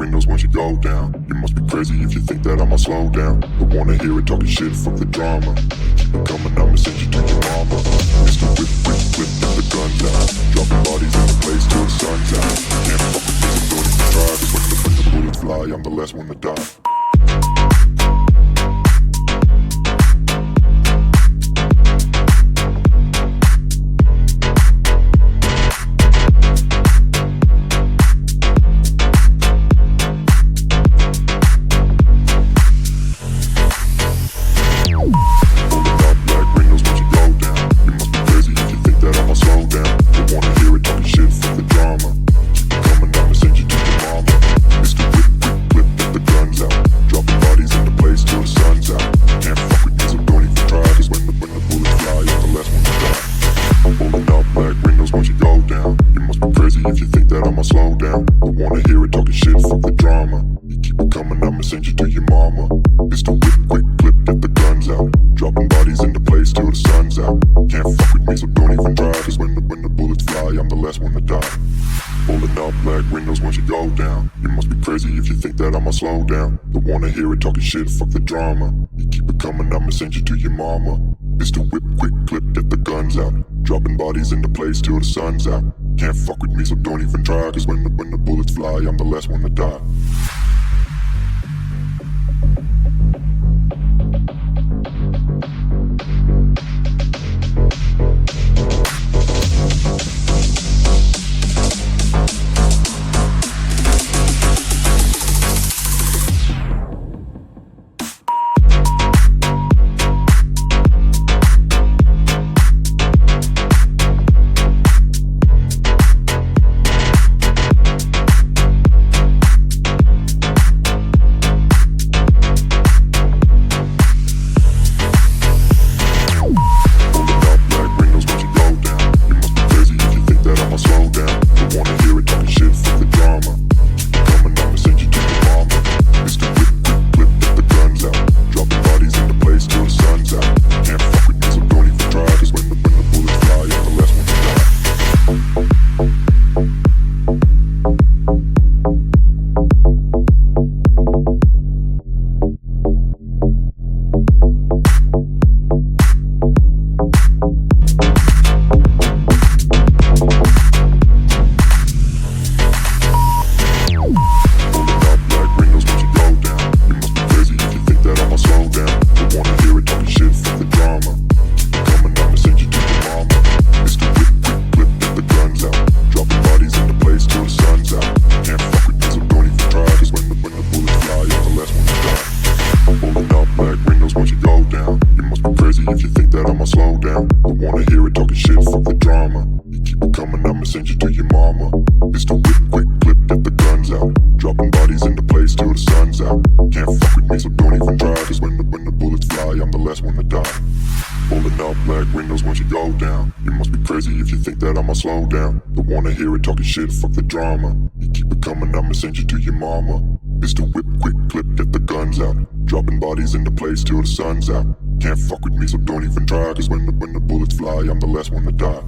windows once you go down. You must be crazy if you think that I'ma slow down. Don't wanna hear it talking shit, fuck the drama. Keep it coming, I'ma send you to your mama. Mr. Whip, whip, whip, get the guns out. Dropping bodies in the place till the sun's out. Can't fuck with me, so don't even try. Cause when the bullets fly, I'm the last one to die. If you think that I'ma slow down, don't wanna hear it talking shit, fuck the drama. You keep it coming, I'ma send you to your mama. Pistol whip, quick clip, get the guns out. Dropping bodies into place till the sun's out. Can't fuck with me, so don't even try. Cause when the bullets fly, I'm the last one to die. Pulling up black windows once you go down. You must be crazy if you think that I'ma slow down. Don't wanna hear it talking shit, fuck the drama. You keep it coming, I'ma send you to your mama. Pistol whip, quick clip, get the guns out. Dropping bodies into place till the sun's out. Can't fuck with me, so don't even try. Cause when the bullets fly, I'm the last one to die. If you think that I'ma slow down, don't wanna hear it talking shit, fuck the drama. You keep it coming, I'ma send you to your mama. Pistol whip, quick clip, get the guns out. Dropping bodies into place till the sun's out. Can't fuck with me, so don't even try. Cause when the bullets fly, I'm the last one to die. Pulling up black windows once you go down. You must be crazy if you think that I'ma slow down. Don't wanna hear it talking shit, fuck the drama. You keep it coming, I'ma send you to your mama. Pistol whip, quick clip, get the guns out. Dropping bodies into place till the sun's out. Can't fuck with me, so don't even try. Cause when the bullets fly, I'm the last one to die.